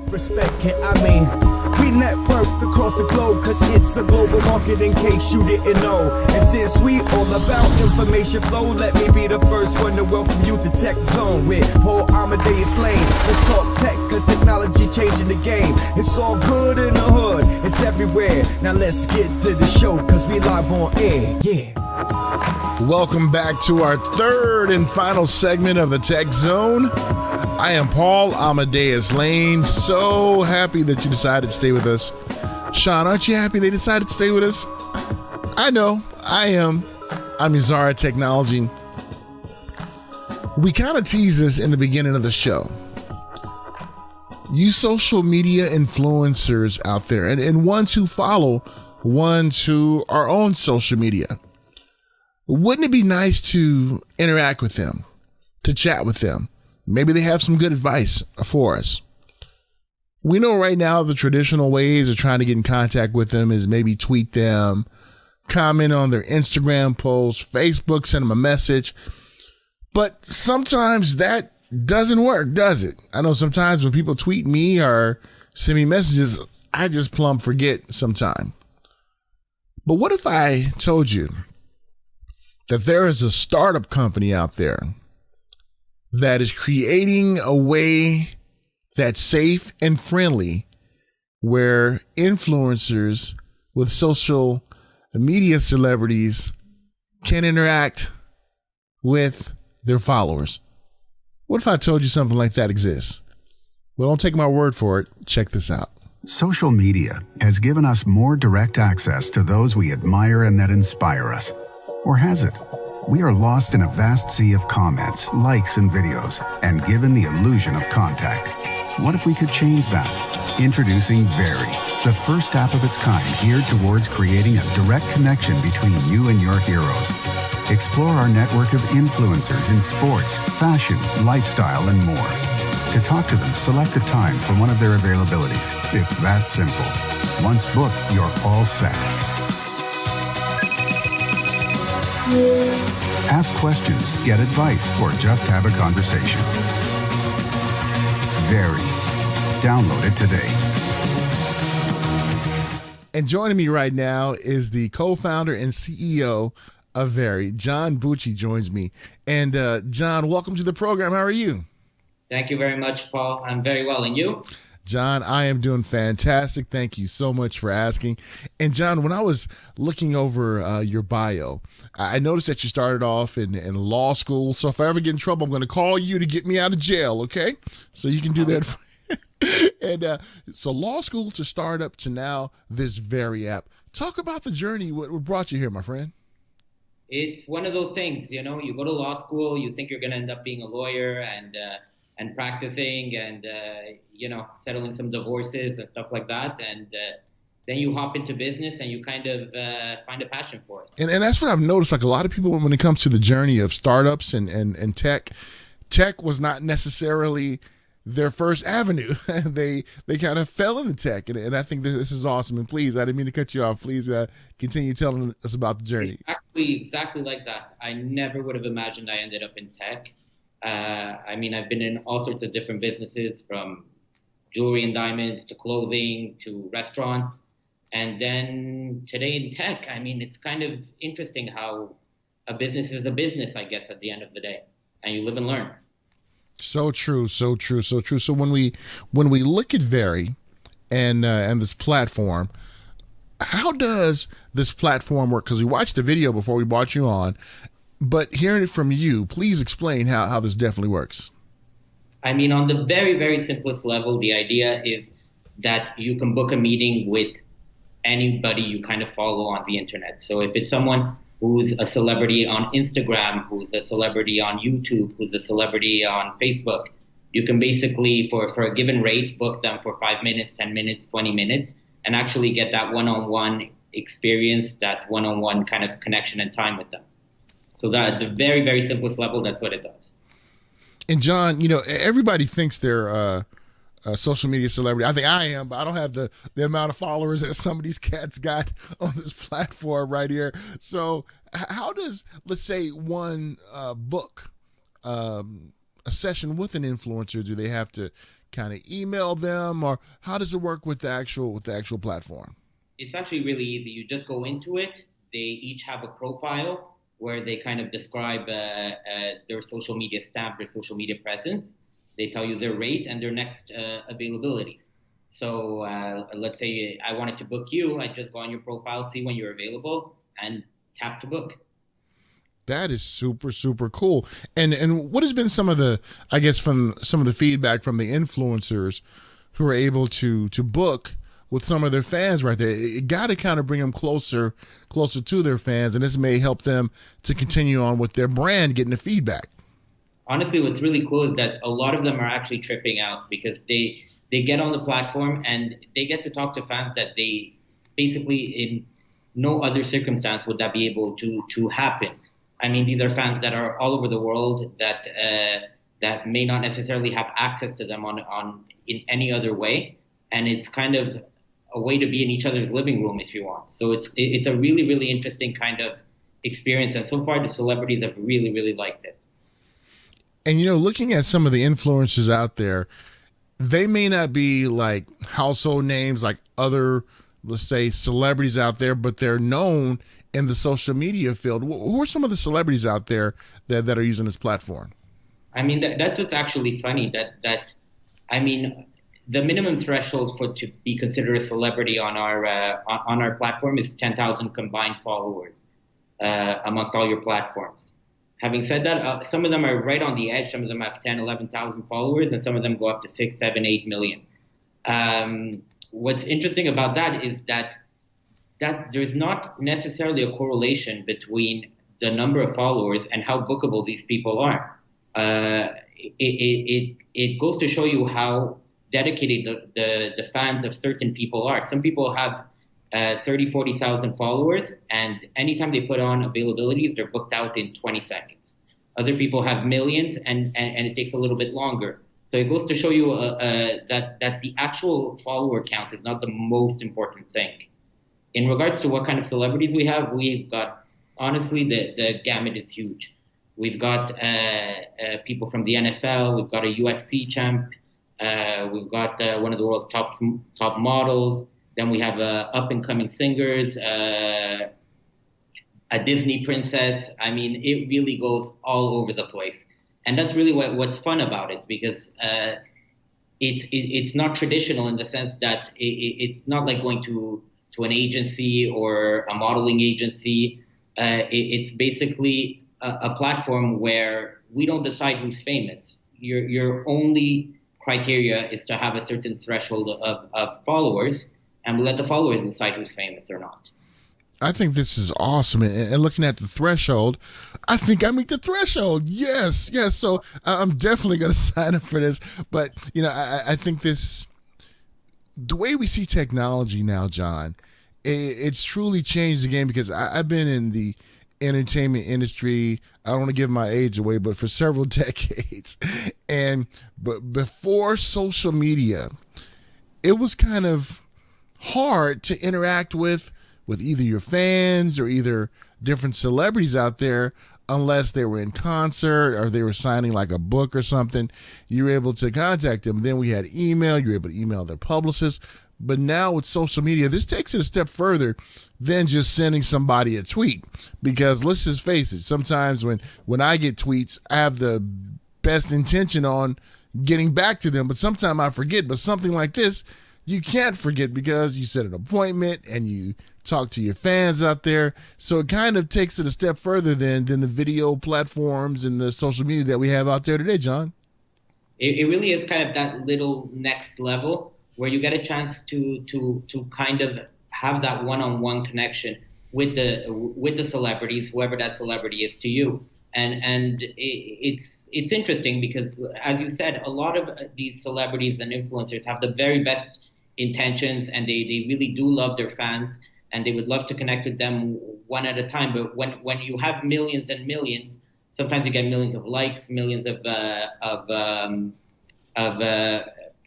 Respect it, I mean, we network across the globe, cause it's a global market in case you didn't know. And since we all about information flow, let me be the first one to welcome you to Tech Zone with Paul Amadeus Lane. Let's talk tech, cause technology changing the game. It's all good in the hood, it's everywhere. Now let's get to the show, cause we live on air, yeah. Welcome back to our third and final segment of the Tech Zone. I am Paul Amadeus Lane. So happy that you decided to stay with us. Sean, aren't you happy they decided to stay with us? I know, I am. I'm Yazara Technology. We kind of teased this in the beginning of the show. You social media influencers out there and ones who follow ones who are on social media. Wouldn't it be nice to interact with them, to chat with them? Maybe they have some good advice for us. We know right now the traditional ways of trying to get in contact with them is maybe tweet them, comment on their Instagram posts, Facebook, send them a message. But sometimes that doesn't work, does it? I know sometimes when people tweet me or send me messages, I just plumb forget sometime. But what if I told you that there is a startup company out there that is creating a way that's safe and friendly where influencers with social media celebrities can interact with their followers? What if I told you something like that exists? Well, don't take my word for it. Check this out. Social media has given us more direct access to those we admire and that inspire us. Or has it? We are lost in a vast sea of comments, likes, and videos, and given the illusion of contact. What if we could change that? Introducing Veri, the first app of its kind geared towards creating a direct connection between you and your heroes. Explore our network of influencers in sports, fashion, lifestyle, and more. To talk to them, select a time for one of their availabilities. It's that simple. Once booked, you're all set. Ask questions, get advice, or just have a conversation. Veri. Download it today. And joining me right now is the co-founder and CEO of Veri. Jon Bucci joins me. And Jon, welcome to the program. How are you? Thank you very much, Paul. I'm very well. And you? Jon, I am doing fantastic. Thank you so much for asking. And Jon, when I was looking over your bio, I noticed that you started off in law school. So if I ever get in trouble, I'm going to call you to get me out of jail, okay? So you can do that. And so law school to startup to now this Veri app. Talk about the journey. What brought you here, my friend? It's one of those things, you know, you go to law school, you think you're going to end up being a lawyer and practicing and, settling some divorces and stuff like that. And then you hop into business and you kind of find a passion for it. And that's what I've noticed. Like a lot of people, when it comes to the journey of startups and tech was not necessarily their first avenue. They kind of fell into tech. And I think this is awesome. And please, I didn't mean to cut you off. Please continue telling us about the journey. Exactly like that. I never would have imagined I ended up in tech. I've been in all sorts of different businesses, from jewelry and diamonds to clothing to restaurants. And then today in tech, it's kind of interesting how a business is a business, I guess, at the end of the day. And you live and learn. So true, so true, so true. So when we look at Veri and this platform, how does this platform work? Because we watched the video before we brought you on, but hearing it from you, please explain how this definitely works. On the very, very simplest level, the idea is that you can book a meeting with anybody you kind of follow on the internet. So if it's someone who's a celebrity on Instagram, who's a celebrity on YouTube, who's a celebrity on Facebook, you can basically, for a given rate, book them for 5 minutes, 10 minutes, 20 minutes, and actually get that one-on-one experience, that one-on-one kind of connection and time with them. So that at the very, very simplest level, that's what it does. And Jon, everybody thinks they're a social media celebrity. I think I am, but I don't have the amount of followers that some of these cats got on this platform right here. So how does, let's say, one book a session with an influencer? Do they have to kind of email them, or how does it work with the actual platform? It's actually really easy. You just go into it. They each have a profile where they kind of describe their social media stamp, their social media presence. They tell you their rate and their next availabilities. So let's say I wanted to book you. I just go on your profile, see when you're available, and tap to book. That is super, super cool. And what has been some of the, I guess, from some of the feedback from the influencers who are able to book with some of their fans right there? It got to kind of bring them closer to their fans, and this may help them to continue on with their brand, getting the feedback. Honestly, what's really cool is that a lot of them are actually tripping out because they get on the platform and they get to talk to fans that they basically in no other circumstance would that be able to happen. I mean, these are fans that are all over the world that may not necessarily have access to them on in any other way, and it's kind of a way to be in each other's living room if you want. So it's a really, really interesting kind of experience, and so far the celebrities have really, really liked it. And looking at some of the influencers out there, they may not be like household names like other, let's say, celebrities out there, but they're known in the social media field. Who are some of the celebrities out there that are using this platform? I mean, that's what's actually funny. I mean, the minimum threshold to be considered a celebrity on our platform is 10,000 combined followers amongst all your platforms. Having said that, some of them are right on the edge. Some of them have 10, 11,000 followers, and some of them go up to 6, 7, 8 million. What's interesting about that is that there's not necessarily a correlation between the number of followers and how bookable these people are. It goes to show you how dedicated the fans of certain people are. Some people have 30, 40,000 followers, and anytime they put on availabilities, they're booked out in 20 seconds. Other people have millions, and it takes a little bit longer. So it goes to show you that the actual follower count is not the most important thing. In regards to what kind of celebrities we've got, honestly, the gamut is huge. We've got people from the NFL. We've got a UFC champ. We've got one of the world's top models. Then we have up-and-coming singers, a Disney princess. I mean, it really goes all over the place. And that's really what's fun about it, because it's not traditional in the sense that it's not like going to an agency or a modeling agency. It's basically a platform where we don't decide who's famous. Your only criteria is to have a certain threshold of followers, and we let the followers decide who's famous or not. I think this is awesome. And looking at the threshold, I think I meet the threshold. Yes. So I'm definitely going to sign up for this. But, I think the way we see technology now, Jon, it's truly changed the game, because I've been in the entertainment industry, I don't want to give my age away, but for several decades. But before social media, it was kind of hard to interact with either your fans or either different celebrities out there, unless they were in concert or they were signing like a book or something. You were able to contact them. Then we had email. You were able to email their publicists. But now with social media, this takes it a step further than just sending somebody a tweet. Because let's just face it, sometimes when I get tweets, I have the best intention on getting back to them, but sometimes I forget. But something like this, you can't forget, because you set an appointment and you talk to your fans out there. So it kind of takes it a step further than the video platforms and the social media that we have out there today, Jon. It really is kind of that little next level where you get a chance to kind of have that one-on-one connection with the celebrities, whoever that celebrity is to you. And it's interesting because, as you said, a lot of these celebrities and influencers have the very best intentions, and they really do love their fans, and they would love to connect with them one at a time. But when you have millions and millions, sometimes you get millions of likes, millions of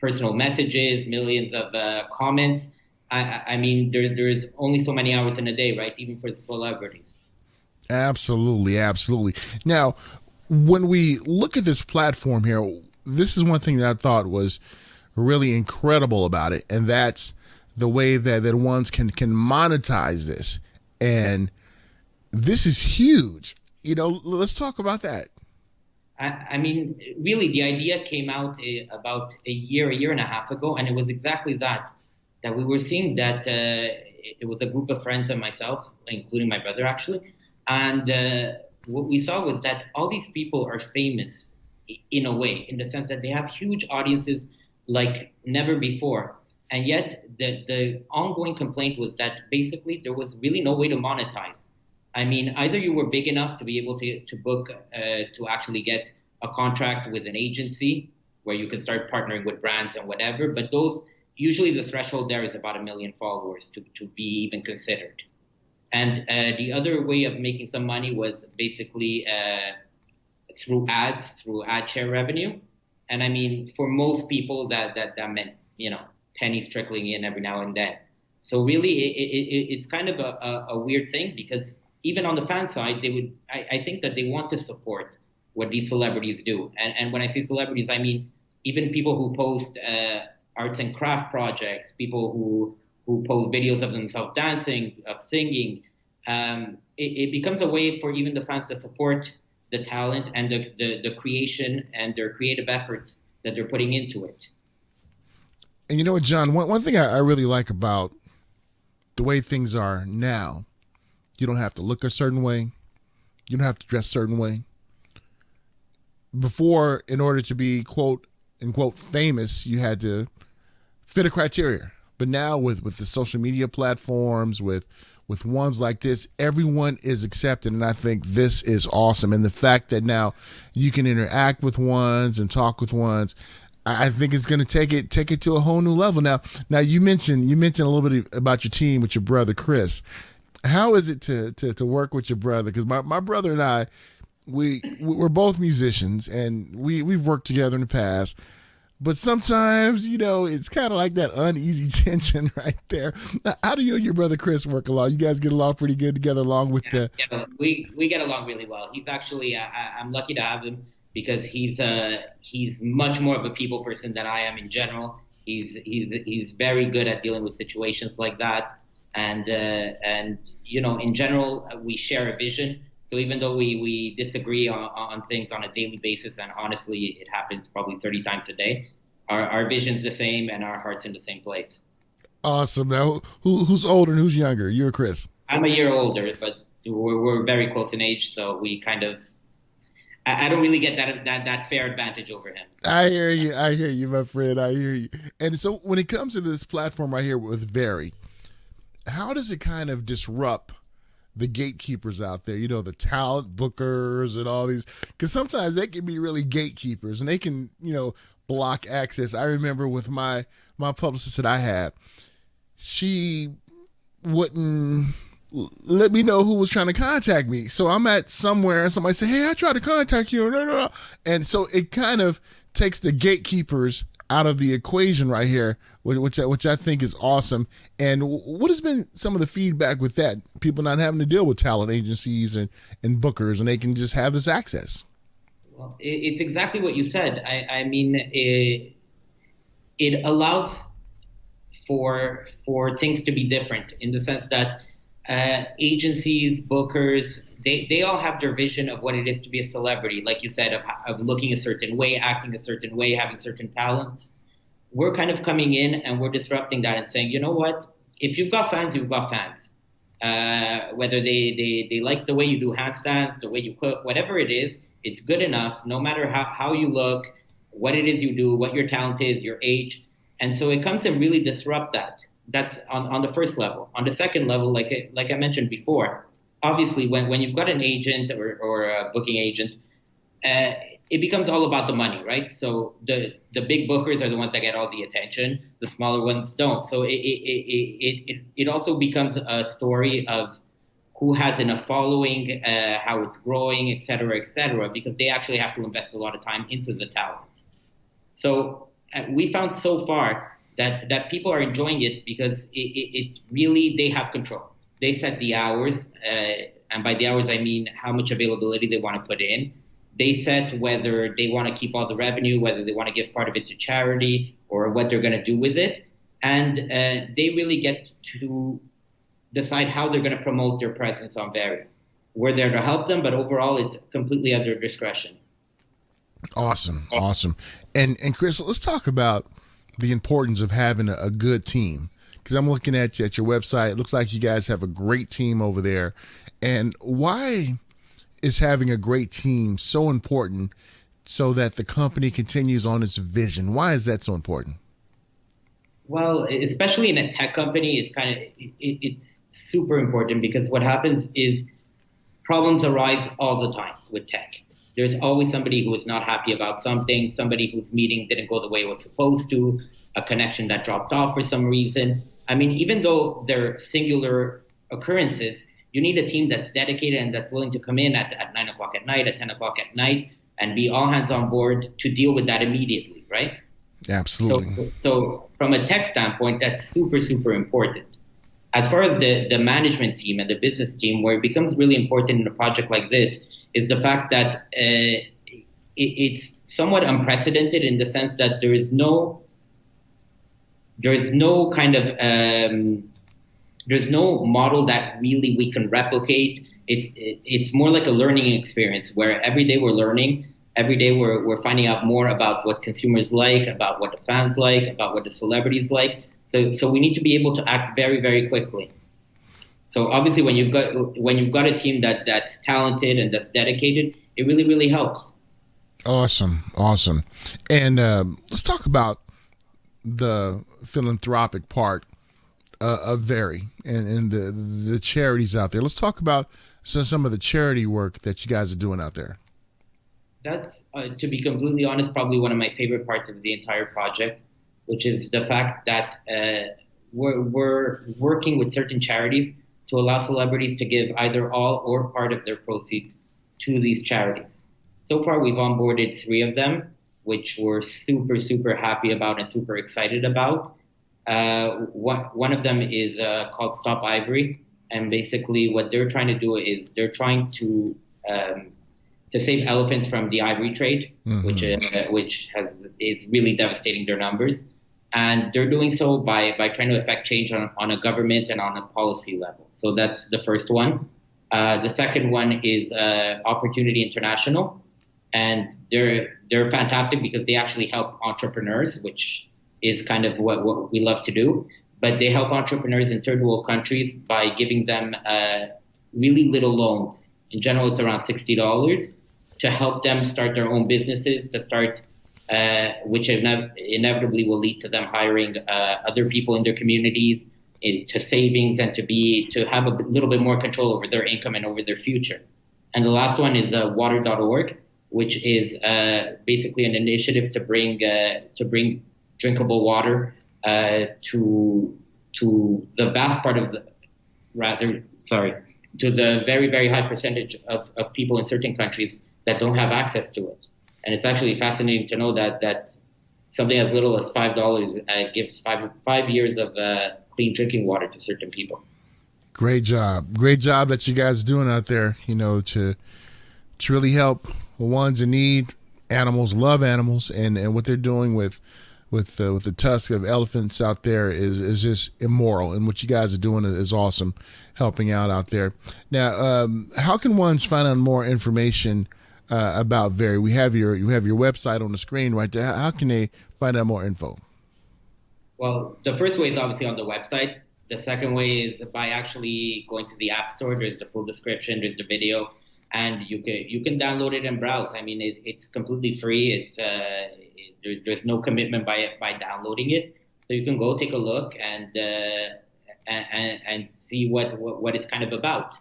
personal messages, millions of comments. I mean, there's only so many hours in a day, right? Even for the celebrities. Absolutely. Now, when we look at this platform here, this is one thing that I thought was really incredible about it, and that's the way that ones can monetize this. And this is huge. Let's talk about that. I mean, really, the idea came out about a year and a half ago, and it was exactly that we were seeing that it was a group of friends and myself, including my brother, actually. And what we saw was that all these people are famous in a way, in the sense that they have huge audiences like never before. And yet the ongoing complaint was that basically there was really no way to monetize. I mean, either you were big enough to be able to book, to actually get a contract with an agency where you can start partnering with brands and whatever, but those, usually the threshold there is about 1 million followers to be even considered. And the other way of making some money was basically through ads, through ad share revenue. And I mean, for most people that meant, pennies trickling in every now and then. So really, it's kind of a weird thing, because even on the fan side, I think that they want to support what these celebrities do. And when I say celebrities, I mean even people who post arts and craft projects, people who post videos of themselves dancing, of singing. It becomes a way for even the fans to support the talent and the creation and their creative efforts that they're putting into it. And you know what, John, one thing I really like about the way things are now, you don't have to look a certain way. You don't have to dress a certain way. Before, in order to be quote unquote famous, you had to fit a criteria. But now with the social media platforms, with ones like this, everyone is accepted. And I think this is awesome. And the fact that now you can interact with ones and talk with ones, I think it's going to take it to a whole new level. Now you mentioned a little bit about your team with your brother, Chris. How is it to work with your brother? Because my brother and I, we're both musicians, and we've worked together in the past. But sometimes, it's kind of like that uneasy tension right there. How do you and your brother Chris work along? You guys get along pretty good together, along with the. Yeah, we get along really well. He's actually, I'm lucky to have him, because he's much more of a people person than I am in general. He's very good at dealing with situations like that, and in general we share a vision. So even though we disagree on things on a daily basis, and honestly it happens probably 30 times a day, our vision's the same and our heart's in the same place. Awesome. Now, who's older and who's younger? You or Chris? I'm a year older, but we're very close in age, so we kind of. I don't really get that fair advantage over him. I hear you, my friend. I hear you. And so when it comes to this platform right here with Veri, how does it kind of disrupt the gatekeepers out there? The talent bookers and all these, because sometimes they can be really gatekeepers and they can, block access. I remember with my publicist that I had, she wouldn't let me know who was trying to contact me. So I'm at somewhere and somebody say, "Hey, I tried to contact you." No. And so it kind of takes the gatekeepers out of the equation right here, which I think is awesome. And what has been some of the feedback with that? People not having to deal with talent agencies and bookers, and they can just have this access. Well, it's exactly what you said. I mean, it allows for things to be different, in the sense that agencies, bookers, they all have their vision of what it is to be a celebrity, like you said, of looking a certain way, acting a certain way, having certain talents. We're kind of coming in and we're disrupting that and saying, you know what? If you've got fans, you've got fans. Whether they like the way you do handstands, the way you cook, whatever it is, it's good enough, no matter how you look, what it is you do, what your talent is, your age. And so it comes and really disrupt that. That's on the first level. On the second level, like I mentioned before, obviously when you've got an agent or a booking agent, it becomes all about the money, right? So the big bookers are the ones that get all the attention. The smaller ones don't. So it also becomes a story of who has enough following, how it's growing, et cetera, because they actually have to invest a lot of time into the talent. So we found so far that people are enjoying it because it's really, they have control. They set the hours, and by the hours I mean how much availability they want to put in. They set whether they want to keep all the revenue, whether they want to give part of it to charity, or what they're going to do with it. And they really get to decide how they're going to promote their presence on Veri. We're there to help them, but overall, it's completely at their discretion. Awesome. And Chris, let's talk about the importance of having a good team. Because I'm looking at your website. It looks like you guys have a great team over there. And why is having a great team so important so that the company continues on its vision? Why is that so important? Well, especially in a tech company, it's super important, because what happens is problems arise all the time with tech. There's always somebody who is not happy about something, somebody whose meeting didn't go the way it was supposed to, a connection that dropped off for some reason. I mean, even though they're singular occurrences, you need a team that's dedicated and that's willing to come in at 9 o'clock at night, at 10 o'clock at night, and be all hands on board to deal with that immediately, right? Absolutely. So from a tech standpoint, that's super, super important. As far as the management team and the business team, where it becomes really important in a project like this is the fact that it's somewhat unprecedented in the sense that there is no kind of there's no model that really we can replicate. It's more like a learning experience where every day we're learning. Every day we're finding out more about what consumers like, about what the fans like, about what the celebrities like. So we need to be able to act very, very quickly. So obviously when you've got a team that's talented and that's dedicated, it really, really helps. Awesome. And let's talk about the philanthropic part of Veri and the charities out there. Let's talk about some of the charity work that you guys are doing out there. That's, to be completely honest, probably one of my favorite parts of the entire project, which is the fact that we're working with certain charities to allow celebrities to give either all or part of their proceeds to these charities. So far, we've onboarded 3 of them, which we're super, super happy about and super excited about. One of them is called Stop Ivory. And basically what they're trying to do is they're trying to save elephants from the ivory trade, mm-hmm. which is really devastating their numbers. And they're doing so by trying to affect change on a government and on a policy level. So that's the first one. The second one is Opportunity International. And they're fantastic because they actually help entrepreneurs, which is kind of what we love to do. But they help entrepreneurs in third world countries by giving them really little loans. In general, it's around $60 to help them start their own businesses, to start, which inevitably will lead to them hiring other people in their communities, to savings, and to have a little bit more control over their income and over their future. And the last one is water.org, which is basically an initiative to bring drinkable water to the vast part of to the very, very high percentage of people in certain countries that don't have access to it. And it's actually fascinating to know that something as little as $5 gives 5 years of clean drinking water to certain people. Great job that you guys are doing out there, to really help the ones in need. Animals love animals, and what they're doing with the tusk of elephants out there is just immoral, and what you guys are doing is awesome, helping out there. Now, how can ones find out more information about Veri? You have your website on the screen right there. How can they find out more info? Well, the first way is obviously on the website. The second way is by actually going to the App Store. There's the full description, there's the video, and you can download it and browse. I mean, it's completely free. It's there's no commitment by downloading it, so you can go take a look and see what it's kind of about.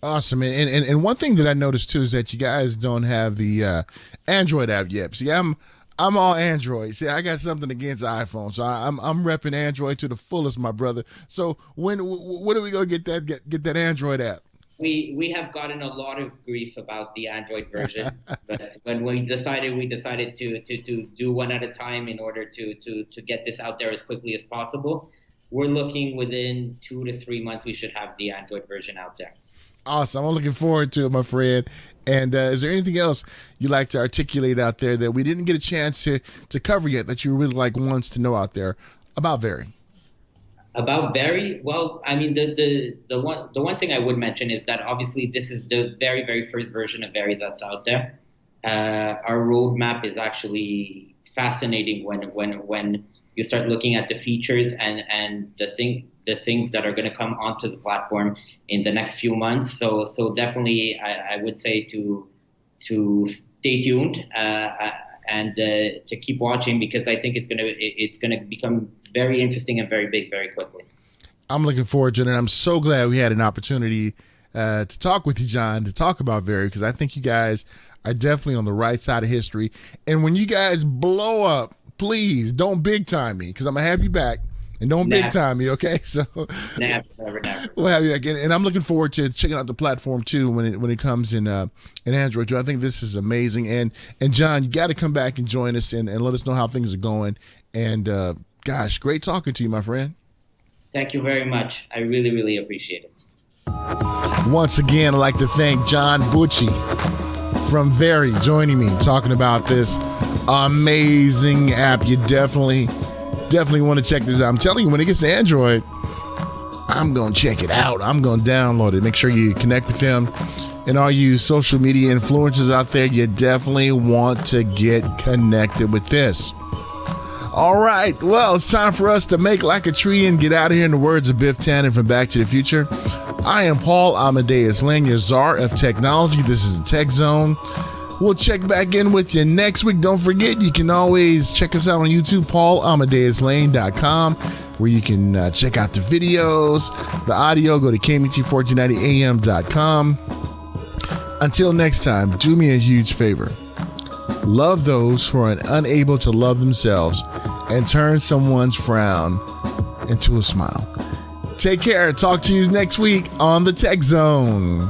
Awesome. And one thing that I noticed too is that you guys don't have the Android app yet. See, I'm all Android. See, I got something against iPhone, so I'm repping Android to the fullest, my brother. So when are we gonna get that Android app? We have gotten a lot of grief about the Android version, but when we decided to do one at a time in order to get this out there as quickly as possible. We're looking within 2 to 3 months we should have the Android version out there. Awesome. I'm looking forward to it, my friend. And is there anything else you'd like to articulate out there that we didn't get a chance to cover yet that you really like wants to know out there about Veri? About Veri, well, I mean, the one thing I would mention is that obviously this is the very, very first version of Veri that's out there. Our roadmap is actually fascinating when you start looking at the features and the things that are going to come onto the platform in the next few months. So definitely, I would say to stay tuned and to keep watching, because I think it's gonna become very interesting and very big very quickly. I'm looking forward to it, and I'm so glad we had an opportunity to talk with you, Jon, to talk about Veri, because I think you guys are definitely on the right side of history. And when you guys blow up, please don't big time me, because I'm gonna have you back. And don't big time me, okay? So never. We'll have you again, and I'm looking forward to checking out the platform too when it comes in Android too. I think this is amazing, and Jon, you got to come back and join us and let us know how things are going. And gosh, great talking to you, my friend. Thank you very much. I really, really appreciate it. Once again, I'd like to thank Jon Bucci from Veri joining me, talking about this amazing app. You definitely want to check this out. I'm telling you, when it gets to Android, I'm going to check it out. I'm going to download it. Make sure you connect with them. And all you social media influencers out there, you definitely want to get connected with this. All right. Well, it's time for us to make like a tree and get out of here, in the words of Biff Tannen from Back to the Future. I am Paul Amadeus Lane, your czar of technology. This is the Tech Zone. We'll check back in with you next week. Don't forget, you can always check us out on YouTube, paulamadeuslane.com, where you can check out the videos, the audio. Go to kmt1490am.com. Until next time, do me a huge favor. Love those who are unable to love themselves and turn someone's frown into a smile. Take care. Talk to you next week on the Tech Zone.